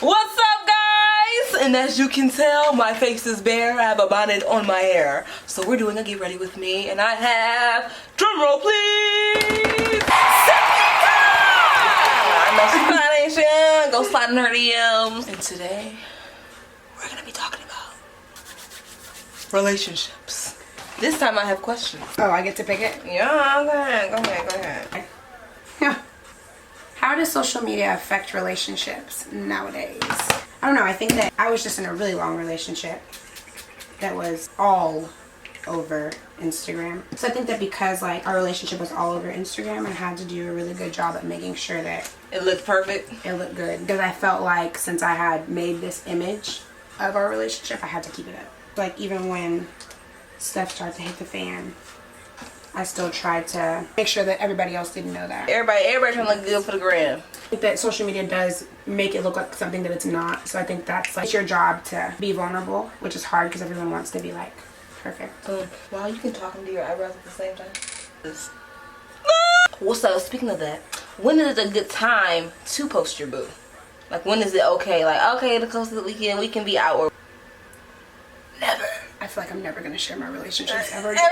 What's up, guys? And as you can tell, my face is bare. I have a bonnet on my hair. So we're doing a get ready with me, and I have, drum roll please, I know she's fine, ain't she? Go slide in her DMs. And today, we're gonna be talking about relationships. This time I have questions. Oh, I get to pick it? Yeah, go ahead. How does social media affect relationships nowadays? I don't know. I think that I was just in a really long relationship that was all over Instagram. So I think that because like our relationship was all over Instagram, I had to do a really good job at making sure that it looked perfect. It looked good. Because I felt like since I had made this image of our relationship, I had to keep it up. Like even when stuff started to hit the fan, I still tried to make sure that everybody else didn't know that. Everybody trying to look good for the gram. I think that social media does make it look like something that it's not. So I think that's like it's your job to be vulnerable, which is hard because everyone wants to be like perfect. Wow, you can talk and do your eyebrows at the same time. Well, so speaking of that, when is it a good time to post your boo? Like when is it okay? Like okay, the close to the weekend, we can be out or never. I feel like I'm never gonna share my relationships ever again.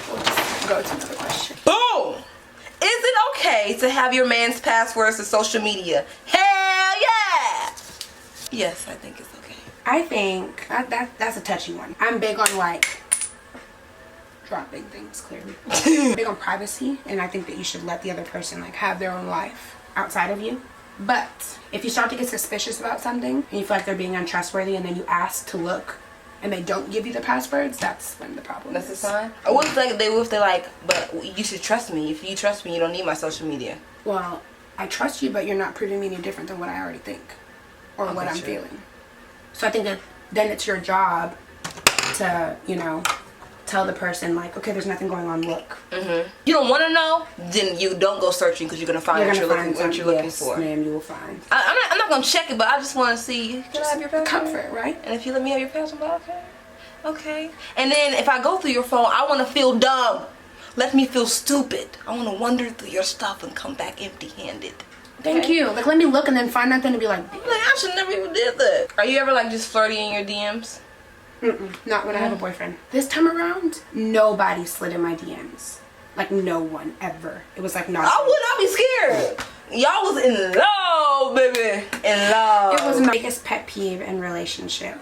We'll just go to another question. Boom! Is it okay to have your man's passwords to social media? Hell yeah! Yes, I think it's okay. I think that's a touchy one. I'm big on like dropping things clearly. Big on privacy, and I think that you should let the other person like have their own life outside of you. But if you start to get suspicious about something and you feel like they're being untrustworthy and then you ask to look and they don't give you the passwords, that's when the problem is. That's the sign? Or what if they're like, but you should trust me. If you trust me, you don't need my social media. Well, I trust you, but you're not proving me any different than what I already think or what I'm feeling. So I think that then it's your job to, you know, tell the person like, okay, there's nothing going on, look. You don't want to know, then you don't go searching because you're going to find what you're looking for. Yes, ma'am, you will find. I'm not going to check it, but I just want to see, can I have your password? Comfort, right? And if you let me have your password, okay. And then if I go through your phone, I want to feel dumb. Let me feel stupid. I want to wander through your stuff and come back empty-handed. Thank you. Like, let me look and then find nothing and be like, I should never even did that. Are you ever like just flirty in your DMs? Not when I have a boyfriend. This time around, nobody slid in my DMs. Like no one ever. It was like not. I would not be scared. Y'all was in love, baby. In love. It was my biggest pet peeve in relationship.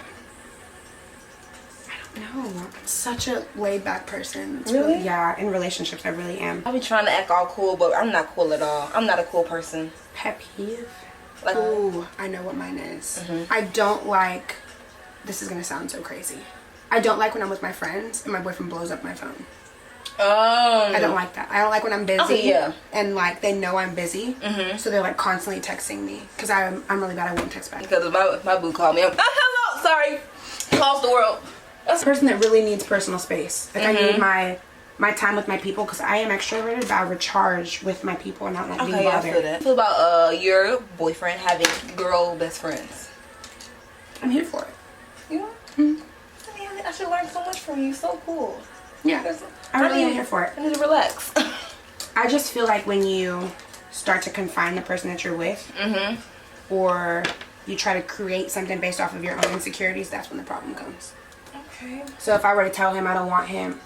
I don't know. I'm such a laid back person. Really? Yeah, in relationships I really am. I be trying to act all cool, but I'm not cool at all. I'm not a cool person. Pet peeve? Like, ooh, I know what mine is. I don't like. This is gonna sound so crazy. I don't like when I'm with my friends and my boyfriend blows up my phone. I don't like that. I don't like when I'm busy and like they know I'm busy, so they're like constantly texting me because I'm really bad. I won't text back. Because my boo called me. Hello, sorry, lost the world. That's a person that really needs personal space. Like I need my time with my people because I am extroverted, but I recharge with my people and not like being bothered. I feel that. I feel about your boyfriend having girl best friends. I'm here for it. You know? I should learn so much from you. So cool. Yeah, I really am here for it. I need to relax. I just feel like when you start to confine the person that you're with, or you try to create something based off of your own insecurities, that's when the problem comes. Okay. So if I were to tell him I don't want him,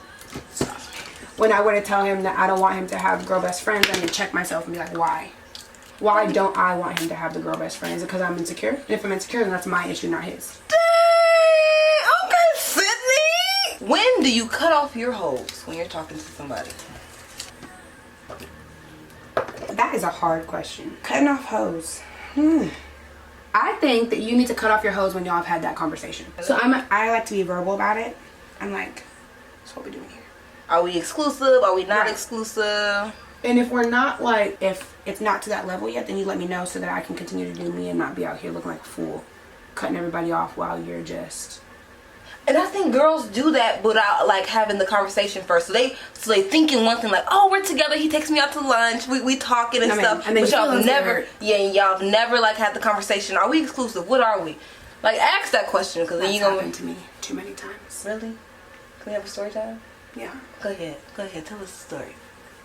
when I were to tell him that I don't want him to have girl best friends, I'm gonna check myself and be like, why? Why don't I want him to have the girl best friends? Is it because I'm insecure? And if I'm insecure, then that's my issue, not his. When do you cut off your hose when you're talking to somebody? That is a hard question. Cutting off hose. I think that you need to cut off your hose when y'all have had that conversation. So I like to be verbal about it. I'm like, that's what we're doing here. Are we exclusive? Are we not exclusive? And if we're not, like, if it's not to that level yet, then you let me know so that I can continue to do me and not be out here looking like a fool, cutting everybody off while you're just... And I think girls do that without like having the conversation first. So they thinking one thing like, oh, we're together. He takes me out to lunch. We talking and stuff. And then but y'all y'all never like had the conversation. Are we exclusive? What are we? Like ask that question because then you gonna. Happened to me too many times. Really? Can we have a story time? Yeah. Go ahead. Tell us the story.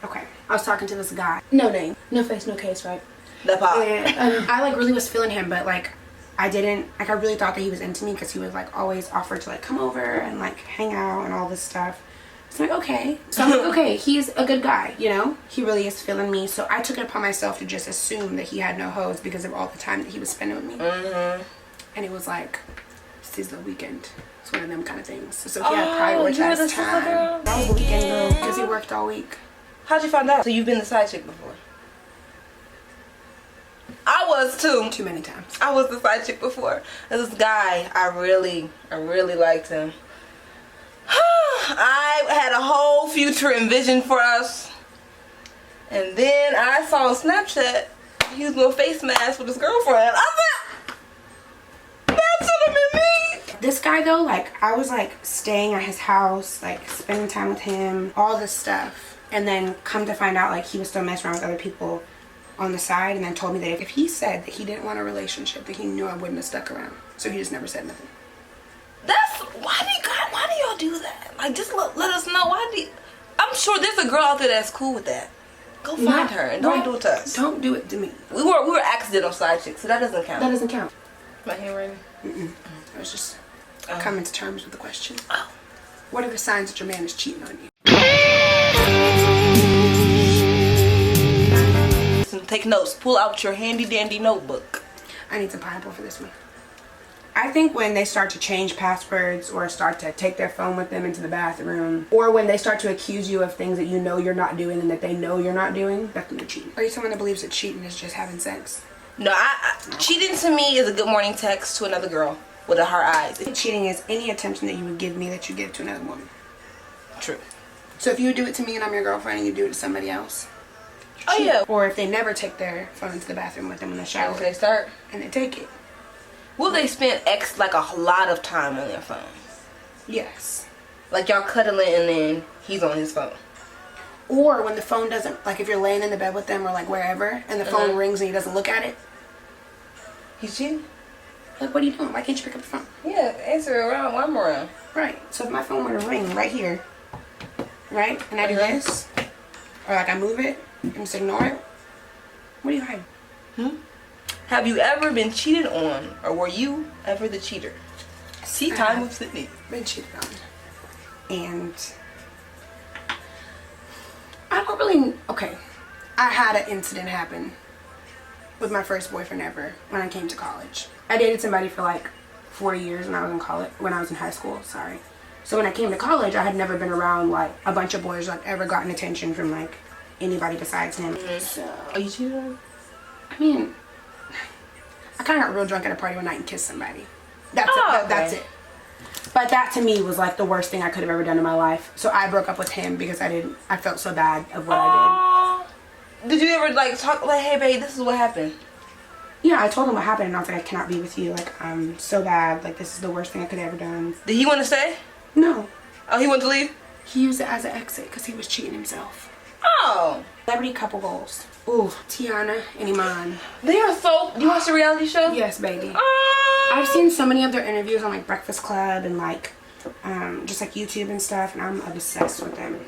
Okay. I was talking to this guy. No name, no face, no case, right? The pop. And I like really was feeling him, but like I didn't, like I really thought that he was into me because he would like always offer to like come over and like hang out and all this stuff. So I'm like, okay. So I'm like, okay, he's a good guy, you know? He really is feeling me. So I took it upon myself to just assume that he had no hoes because of all the time that he was spending with me. And it was like, this is the weekend. It's one of them kind of things. So he had prioritized time. That was the weekend girl because he worked all week. How'd you find out? So you've been the side chick before? I was too. Too many times. I was the side chick before. There's this guy, I really liked him. I had a whole future envisioned for us. And then I saw on Snapchat he was doing face masks with his girlfriend. I was like, that should have been me. This guy though, like I was like staying at his house, like spending time with him, all this stuff. And then come to find out like he was still messing around with other people on the side, and then told me that if he said that he didn't want a relationship, that he knew I wouldn't have stuck around. So he just never said nothing. That's why do y'all do that? Like, just let us know. I'm sure there's a girl out there that's cool with that. Go find her and don't do it to us. Don't do it to me. We were accidental side chicks, so that doesn't count. That doesn't count. My handwriting. I was just coming to terms with the question. What are the signs that your man is cheating on you? Take notes. Pull out your handy dandy notebook. I need some pineapple for this one. I think when they start to change passwords or start to take their phone with them into the bathroom, or when they start to accuse you of things that you know you're not doing and that they know you're not doing, that's when you're cheating. Are you someone that believes that cheating is just having sex? No, cheating to me is a good morning text to another girl with a hard eyes. Cheating is any attention that you would give me that you give to another woman. True. So if you do it to me and I'm your girlfriend and you do it to somebody else, oh yeah. Or if they never take their phone into the bathroom with them in the shower. Once they start. And they take it. Will they spend like a lot of time on their phone? Yes. Like y'all cuddling and then he's on his phone. Or when the phone doesn't, like if you're laying in the bed with them or like wherever and the phone rings and he doesn't look at it. He's cheating? Like, what are you doing? Why can't you pick up the phone? Yeah, answer it around while I'm around. Right. So if my phone were to ring right here, right? And I do this, or like I move it and just ignore it, what are you hiding? Have you ever been cheated on, or were you ever the cheater? Tea time with Sydney. Been cheated on. And I don't really, okay. I had an incident happen with my first boyfriend ever when I came to college. I dated somebody for like 4 years when I was in college, when I was in high school, sorry. So when I came to college, I had never been around like a bunch of boys, like ever gotten attention from like anybody besides him. So, Are you cheated on? I mean, I kind of got real drunk at a party one night and kissed somebody. That's it. That's it. But that to me was like the worst thing I could have ever done in my life. So I broke up with him because I felt so bad of what I did. Did you ever like talk like, hey babe, this is what happened? Yeah, I told him what happened and I was like, I cannot be with you. Like, I'm so bad. Like, this is the worst thing I could have ever done. Did he want to stay? No. Oh, he wanted to leave? He used it as an exit because he was cheating himself. Oh. Celebrity couple goals. Ooh, Tiana and Iman. They are so... You watch the reality show? Yes, baby. Oh. I've seen so many of their interviews on like Breakfast Club and like just like YouTube and stuff, and I'm obsessed with them.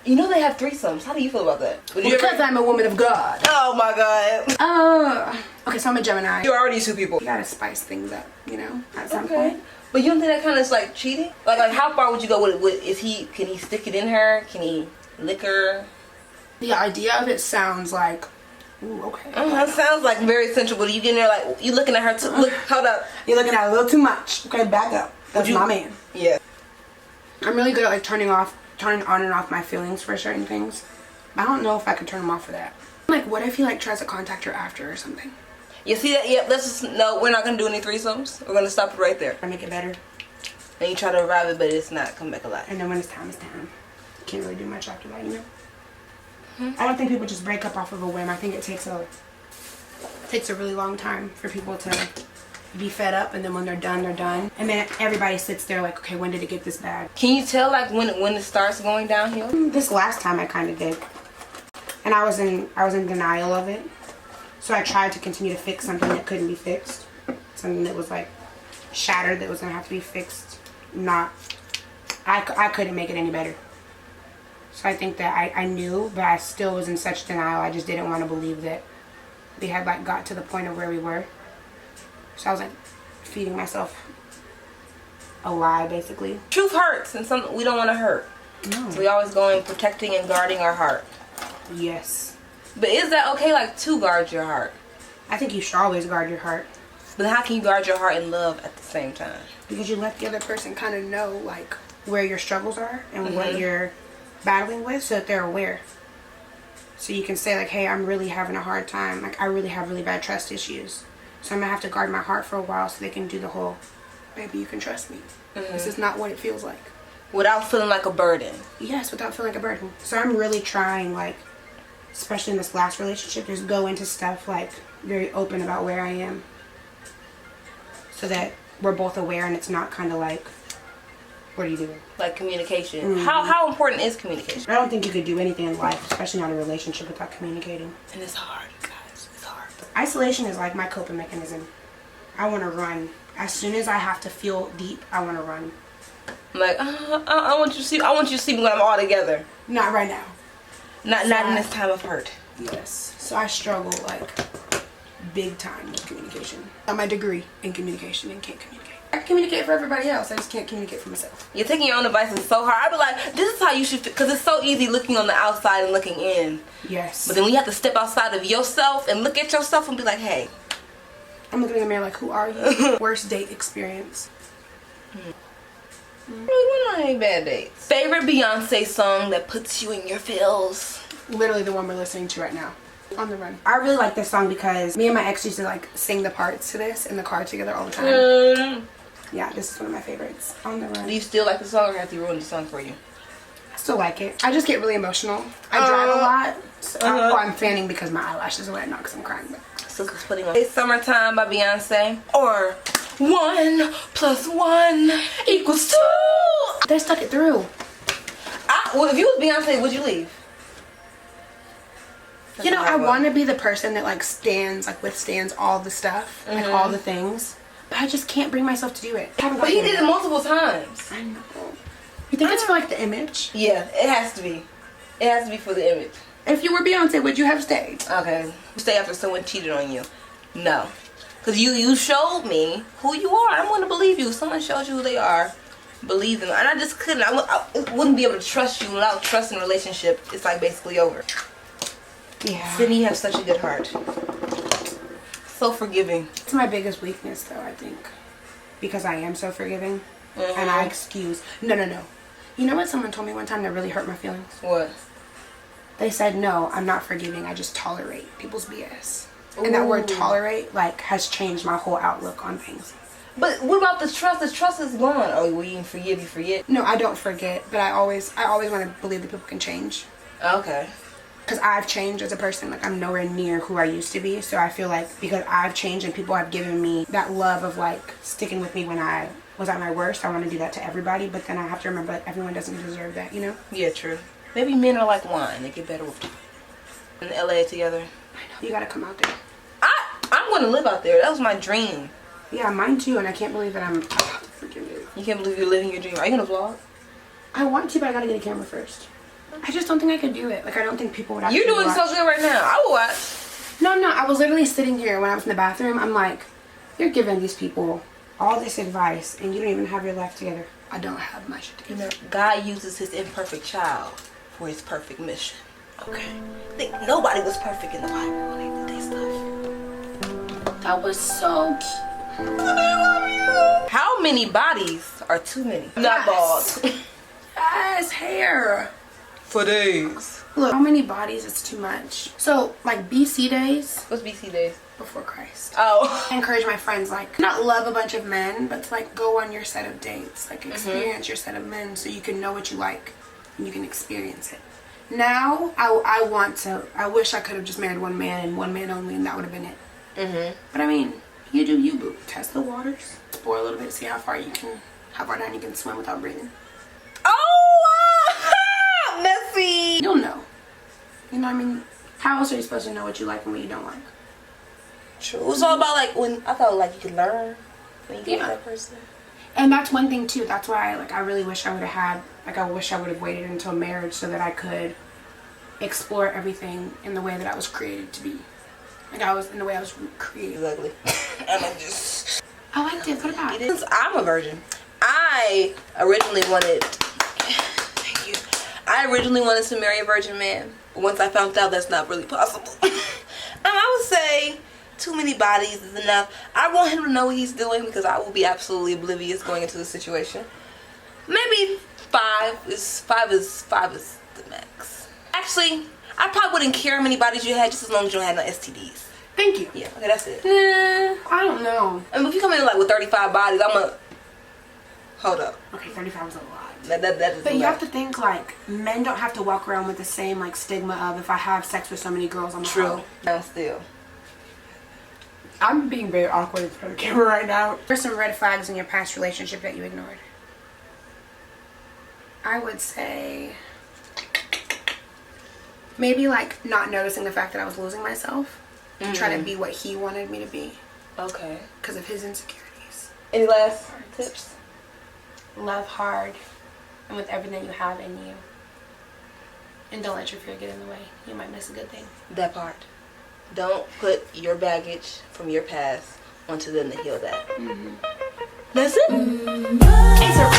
You know they have threesomes. How do you feel about that? Because I'm a woman of God. Oh my God. Okay, so I'm a Gemini. You're already two people. You gotta spice things up, you know, at some point. But you don't think that kind of is like cheating? Like how far would you go with it? Can he stick it in her? Can he lick her? The idea of it sounds like, ooh, okay. That sounds like very sensual. But you getting there like, you looking at her too. Look, hold up. You're looking at it a little too much. Okay, back up. That's my man. Yeah. I'm really good at like turning on and off my feelings for certain things. I don't know if I could turn them off for that. Like, what if he like tries to contact her after or something? You see that? Yep, let's just, no, we're not going to do any threesomes. We're going to stop it right there. I make it better. And you try to revive it, but it's not come back alive. And then when it's time, it's time. Can't really do much after that, you know? I don't think people just break up off of a whim. I think it takes a really long time for people to be fed up, and then when they're done, they're done. And then everybody sits there like, okay, when did it get this bad? Can you tell like when it starts going downhill? This last time I kind of did. And I was in denial of it. So I tried to continue to fix something that couldn't be fixed. Something that was like shattered that was gonna have to be fixed. I couldn't make it any better. So I think that I knew, but I still was in such denial. I just didn't want to believe that we had like got to the point of where we were. So I was like feeding myself a lie, basically. Truth hurts, and some we don't want to hurt. No. So we always going protecting and guarding our heart. Yes. But is that okay, like, to guard your heart? I think you should always guard your heart. But how can you guard your heart and love at the same time? Because you let the other person kind of know, like, where your struggles are and what you're battling with, so that they're aware. So you can say, like, hey, I'm really having a hard time. Like, I really have really bad trust issues. So I'm going to have to guard my heart for a while so they can do the whole, baby, you can trust me. This is not what it feels like. Without feeling like a burden. Yes, without feeling like a burden. So I'm really trying, like, especially in this last relationship, just go into stuff, like, very open about where I am. So that we're both aware and it's not kind of like, what are you doing? Like communication. How important is communication? I don't think you could do anything in life, especially not a relationship, without communicating. And it's hard, guys. It's hard. Isolation is like my coping mechanism. I want to run. As soon as I have to feel deep, I want to run. I'm like, I want you to see. I want you to see me when I'm all together. Not right now. Not in this time of hurt. Yes. So I struggle like big time with communication. I got my degree in communication and can't communicate. I can communicate for everybody else. I just can't communicate for myself. You're taking your own advice is so hard. I'd be like, this is how you should, because it's so easy looking on the outside and looking in. Yes. But then when you have to step outside of yourself and look at yourself and be like, hey. I'm looking in the mirror like, who are you? Worst date experience. Really went on any bad dates. Favorite Beyonce song that puts you in your feels? Literally the one we're listening to right now. On the Run. I really like this song because me and my ex used to like sing the parts to this in the car together all the time. Yeah, this is one of my favorites. On the Run. Do you still like the song or have to ruin the song for you? I still like it. I just get really emotional. I drive a lot. So I'm fanning because my eyelashes are wet, not because I'm crying. But. Sister's putting on It's Summertime by Beyonce. Or 1 + 1 = 2. They stuck it through. Well, if you was Beyonce, would you leave? You know, I want to be the person that like withstands all the stuff, like all the things, but I just can't bring myself to do it. But he did it multiple times. I know. You think it's for like the image? Yeah, it has to be. It has to be for the image. If you were Beyonce, would you have stayed? Okay, stay after someone cheated on you. No, because you showed me who you are. I'm going to believe you. If someone shows you who they are, believe them. And I just couldn't. I wouldn't be able to trust you without trust in a relationship. It's like basically over. Yeah. Sydney has such a good heart. So forgiving. It's my biggest weakness, though, I think. Because I am so forgiving. And I excuse. No. You know what someone told me one time that really hurt my feelings? What? They said, no, I'm not forgiving. I just tolerate people's BS. Ooh. And that word tolerate, like, has changed my whole outlook on things. But what about the trust? The trust is gone. Oh, will you forgive? You forget? No, I don't forget. But I always want to believe that people can change. Okay. Because I've changed as a person. Like, I'm nowhere near who I used to be. So I feel like because I've changed and people have given me that love of, like, sticking with me when I was at my worst, I want to do that to everybody. But then I have to remember, like, everyone doesn't deserve that, you know? Yeah, true. Maybe men are like wine. They get better with time. In LA together. I know. You got to come out there. I'm going to live out there. That was my dream. Yeah, mine too. And I can't believe that I'm freaking it. You can't believe you're living your dream. Are you going to vlog? I want to, but I got to get a camera first. I just don't think I could do it. Like, I don't think people would actually You're doing watch. so good right now. I will watch. No, I'm not. I was literally sitting here when I was in the bathroom. I'm like, you're giving these people all this advice and you don't even have your life together. I don't have my shit together. You know, God uses his imperfect child for his perfect mission. Okay? I think nobody was perfect in the Bible when they did their stuff. That was so cute. How many bodies are too many? Not bald. Yes, hair. For days. Look, how many bodies is too much? So, like BC days. What's BC days? Before Christ. Oh. I encourage my friends, like, not love a bunch of men, but to, like, go on your set of dates. Like, experience your set of men so you can know what you like and you can experience it. Now, I wish I could have just married one man and one man only and that would have been it. But I mean, you do you, boo. Test the waters. Explore a little bit, see how far down you can swim without breathing. Oh! Messy! You'll know. You know what I mean? How else are you supposed to know what you like and what you don't like? True. It's all about, like, when I felt like you could learn when you get with that person. And that's one thing too. That's why, like, I really wish I would have had, like, I wish I would have waited until marriage so that I could explore everything in the way that I was created to be. Like I was in the way I was created. He's ugly. And I'm just. I liked it. What about it? Since I'm a virgin, I originally wanted. Thank you. I originally wanted to marry a virgin man. But once I found out that's not really possible, I would say 2 many bodies is enough. I want him to know what he's doing because I will be absolutely oblivious going into the situation. Maybe 5 is the max. Actually, I probably wouldn't care how many bodies you had just as long as you don't have no STDs. Thank you. Yeah, okay, that's it. I don't know. I mean, if you come in like with 35 bodies, I'm gonna hold up. Okay, 35 is a lot. That is But you have to think like men don't have to walk around with the same like stigma of if I have sex with so many girls, I'm a true. hoe. No, still. I'm being very awkward in front of the camera right now. There's some red flags in your past relationship that you ignored. I would say maybe like not noticing the fact that I was losing myself and trying to be what he wanted me to be. Okay. Because of his insecurities. Any last tips? Love hard and with everything you have in you. And don't let your fear get in the way. You might miss a good thing. That part. Don't put your baggage from your past onto them to heal that. That's it. It's a